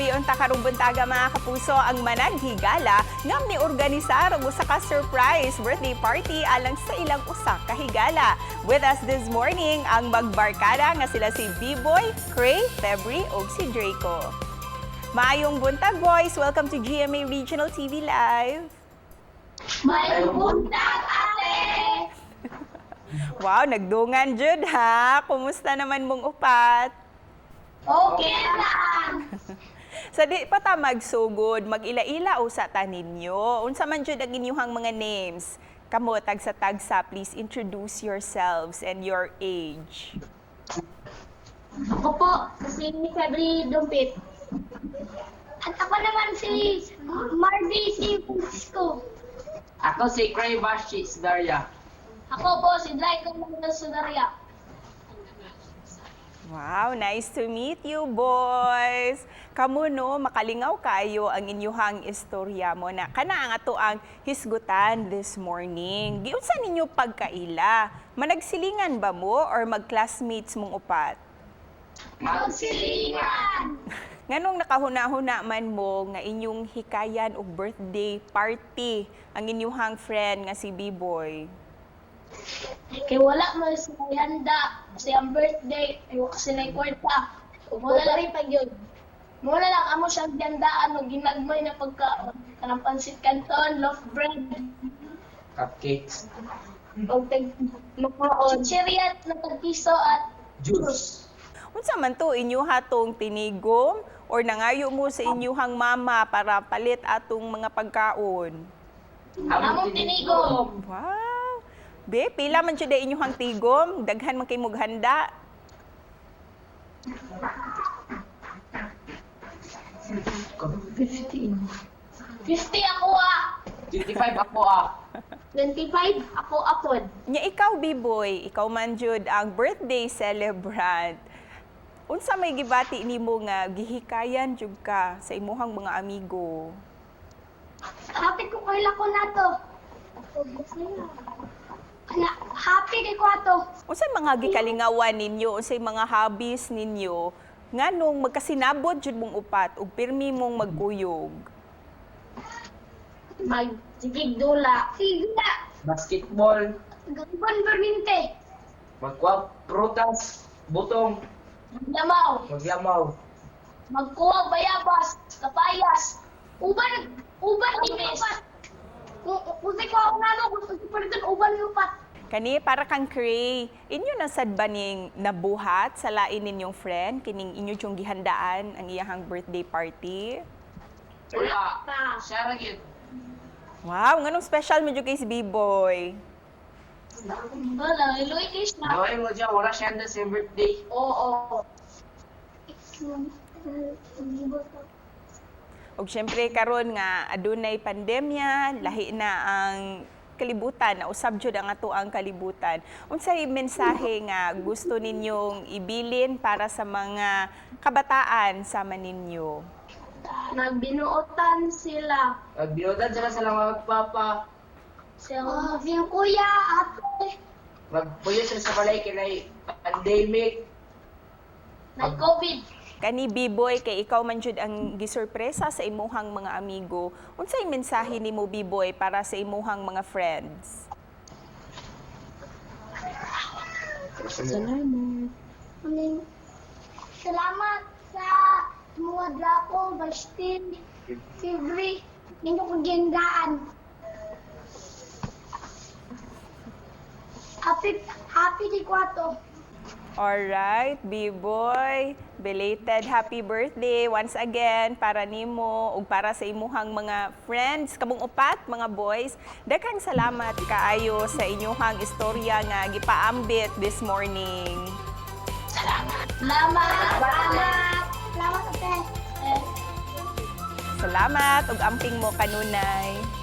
Grabe unta karong buntaga mga kapuso ang managhigala ngam ni organisar og usa ka surprise birthday party alang sa ilang usa ka higala. With us this morning ang magbarkada nga sila si B-Boy, Cray, Febri ug si Draco. Maayong buntag boys, welcome to GMA Regional TV Live. Maayong buntag ate. Wow, nagdungan jud ha. Kumusta naman mong upat? Okay lang. Sa di pa ta magsugod, mag-ila-ila usa ta ninyo. Unsa man jud ang inyong mga names? Kamo tagsa-tagsa, please introduce yourselves and your age. Ako po, si Febri Dumpit. At ako naman si Marvy C. Francisco. Ako si Cray Bashi Sudarya. Ako po si Draco Sudarya. Wow, nice to meet you, boys. Kamu no, makalingaw kayo ang inyuhang istorya mo na kana ang ato ang hisgutan this morning. Giunsa ninyo pagkaila? Managsilingan ba mo or mag-classmates mong upat? Magsilingan! Nganong nakahuna-huna man mo nga inyong hikayan og birthday party ang inyuhang friend nga si B-Boy? Kaya wala mo sa handa sa iyang birthday, ayaw kasi na kwarta. Wala na rin pag yun. Mula lang amo siyang gandaan o ginagmay na pagkaon. Kanang pansit canton, loaf bread, Cupcakes. o magkaon. Chichirya na tagpiso at Juice. Unsa man to inyo hatong tinigom or nangayo mo sa inyuhang mama para palit atong mga pagkaon? among tinigom. Wow! Be, pila man siya inyuhang tigom? Daghan man kay mong handa. $50 ako ah. 25 ako ah. 25 ako apod. Nya ikaw, B-Boy, ikaw man jud ang birthday celebrant. Unsa may gibati nimo nga gihikayan jud ka sa imuhang mga amigo? Happy ko kaila ko na to. Happy kay ko ato. Unsay mga gikalingawan ninyo, unsay mga hobbies ninyo nganong magkasinabot jud mong upat ug pirmi mong magkuyog? Magsigig dula. Sigla. Basketball. Gagban berminte. Magkuha prutas. Butong. Maglamaw. Maglamaw. Magkuha bayabas. Kapayas. Uban ibis. Kung ko ako nalo, kung palitan uban yung pat. Kani para kang Cray, inyo nasad ba ning nabuhat sa lain ninyong friend kining inyo yung gihandaan ang iyahang birthday party? Wala. Siya rin yun. Wow, nganong special mo jud kay si B-Boy? Wala, iloy kiss na. Gawin mo dyan. Wala siya handa sa birthday. Oo. Ug syempre karon nga adunay pandemya, lahi na ang kalibutan, na usab jud ang ato ang kalibutan. Unsay mensahe nga gusto ninyong ibilin para sa mga kabataan sama ninyo? Nagbinuotan sila. Magbinutan sila sa mga magpapa. Yung kuya, ate. Magpuyo sila sa balay kinay pandemic. Nag-COVID. Kani B-Boy, kay ikaw man jud ang gisurpresa sa imuhang mga amigo. Unsay mensahe nimo B-Boy para sa imuhang mga friends? Salamat sa mga Draco, Bastin, Fibri, ninyo kong gendaan. Happy di kwato. Alright, B-Boy, belated happy birthday once again para nimo ug para sa imuhang mga friends, kamong upat, mga boys. Daghang salamat kaayo sa inyuhang istorya nga gipaambit this morning. Salamat. Salamat. Salamat, ate. Salamat ug amping mo kanunay.